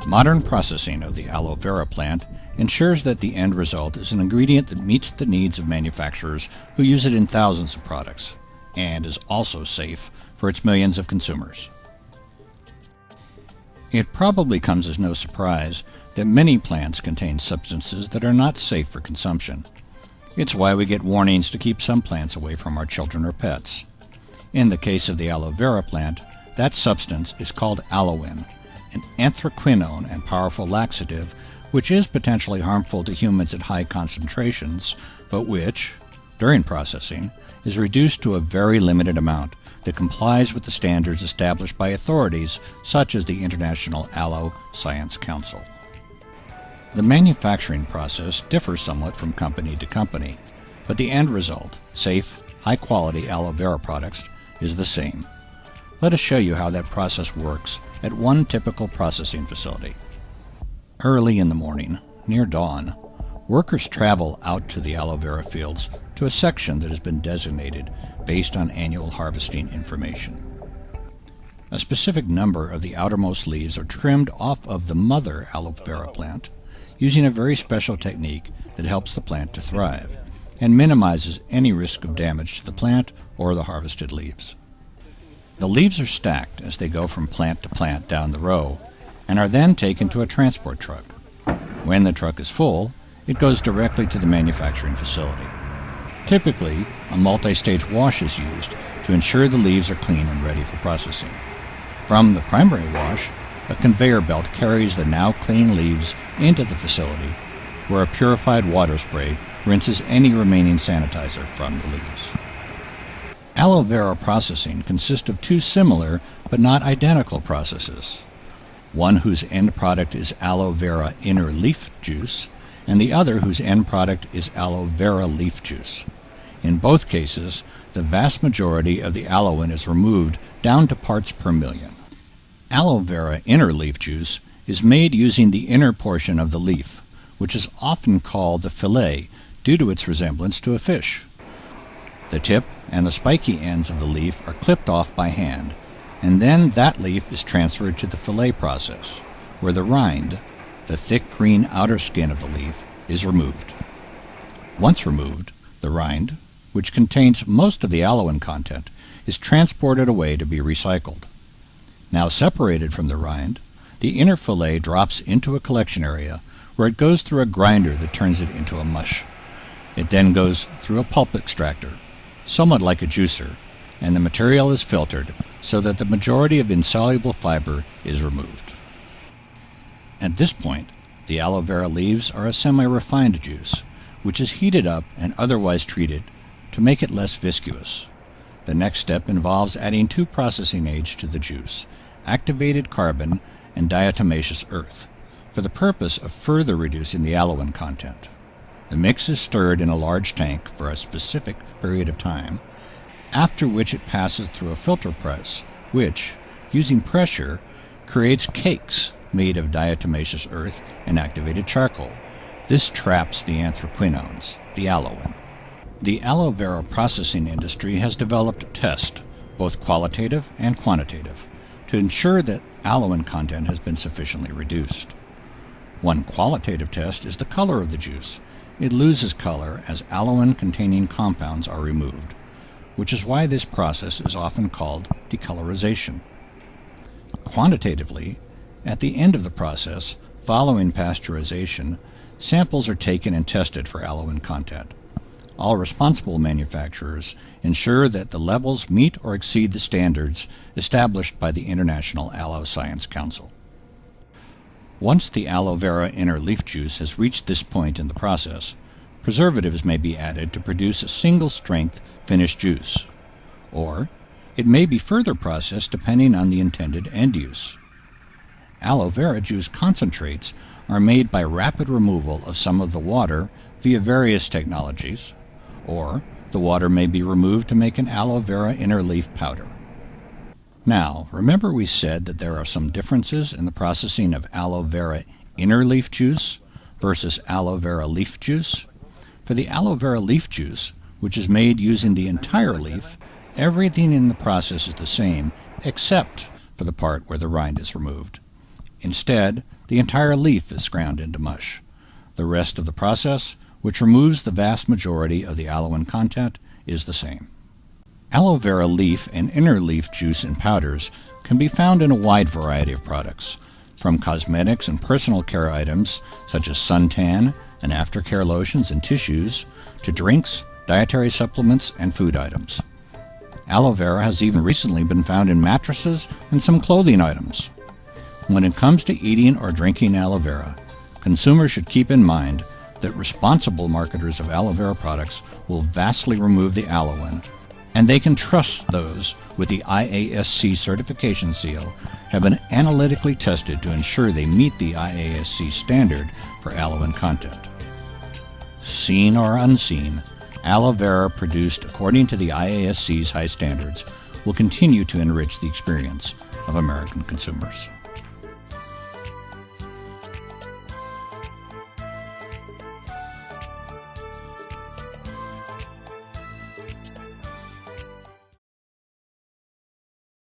Modern processing of the aloe vera plant ensures that the end result is an ingredient that meets the needs of manufacturers who use it in thousands of products, and is also safe for its millions of consumers. It probably comes as no surprise that many plants contain substances that are not safe for consumption. It's why we get warnings to keep some plants away from our children or pets. In the case of the aloe vera plant, that substance is called aloin, an anthraquinone and powerful laxative, which is potentially harmful to humans at high concentrations, but which, during processing, is reduced to a very limited amount that complies with the standards established by authorities such as the International Aloe Science Council. The manufacturing process differs somewhat from company to company, but the end result, safe, high-quality aloe vera products, is the same. Let us show you how that process works at one typical processing facility. Early in the morning, near dawn, workers travel out to the aloe vera fields to a section that has been designated based on annual harvesting information. A specific number of the outermost leaves are trimmed off of the mother aloe vera plant using a very special technique that helps the plant to thrive and minimizes any risk of damage to the plant or the harvested leaves. The leaves are stacked as they go from plant to plant down the row and are then taken to a transport truck. When the truck is full, it goes directly to the manufacturing facility. Typically, a multi-stage wash is used to ensure the leaves are clean and ready for processing. From the primary wash, a conveyor belt carries the now clean leaves into the facility, where a purified water spray rinses any remaining sanitizer from the leaves. Aloe vera processing consists of two similar but not identical processes, one whose end product is aloe vera inner leaf juice, and the other whose end product is aloe vera leaf juice. In both cases, the vast majority of the aloin is removed down to parts per million. Aloe vera inner leaf juice is made using the inner portion of the leaf, which is often called the fillet due to its resemblance to a fish. The tip and the spiky ends of the leaf are clipped off by hand, and then that leaf is transferred to the fillet process, where the rind, the thick green outer skin of the leaf, is removed. Once removed, the rind, which contains most of the aloin content, is transported away to be recycled. Now separated from the rind, the inner fillet drops into a collection area where it goes through a grinder that turns it into a mush. It then goes through a pulp extractor, somewhat like a juicer, and the material is filtered so that the majority of insoluble fiber is removed. At this point, the aloe vera leaves are a semi-refined juice, which is heated up and otherwise treated to make it less viscous. The next step involves adding two processing aids to the juice, activated carbon and diatomaceous earth, for the purpose of further reducing the aloin content. The mix is stirred in a large tank for a specific period of time, after which it passes through a filter press, which, using pressure, creates cakes made of diatomaceous earth and activated charcoal. This traps the anthraquinones, the aloin. The aloe vera processing industry has developed tests, both qualitative and quantitative, to ensure that aloin content has been sufficiently reduced. One qualitative test is the color of the juice. It loses color as aloin-containing compounds are removed, which is why this process is often called decolorization. Quantitatively, at the end of the process, following pasteurization, samples are taken and tested for aloin content. All responsible manufacturers ensure that the levels meet or exceed the standards established by the International Aloe Science Council. Once the aloe vera inner leaf juice has reached this point in the process, preservatives may be added to produce a single-strength finished juice, or it may be further processed depending on the intended end use. Aloe vera juice concentrates are made by rapid removal of some of the water via various technologies, or the water may be removed to make an aloe vera inner leaf powder. Now, remember we said that there are some differences in the processing of aloe vera inner leaf juice versus aloe vera leaf juice? For the aloe vera leaf juice, which is made using the entire leaf, everything in the process is the same except for the part where the rind is removed. Instead, the entire leaf is ground into mush. The rest of the process, which removes the vast majority of the aloin content, is the same. Aloe vera leaf and inner leaf juice in powders can be found in a wide variety of products, from cosmetics and personal care items such as suntan and aftercare lotions and tissues, to drinks, dietary supplements, and food items. Aloe vera has even recently been found in mattresses and some clothing items. When it comes to eating or drinking aloe vera, consumers should keep in mind that responsible marketers of aloe vera products will vastly remove the aloin, and they can trust those with the IASC certification seal have been analytically tested to ensure they meet the IASC standard for aloin content. Seen or unseen, aloe vera produced according to the IASC's high standards will continue to enrich the experience of American consumers.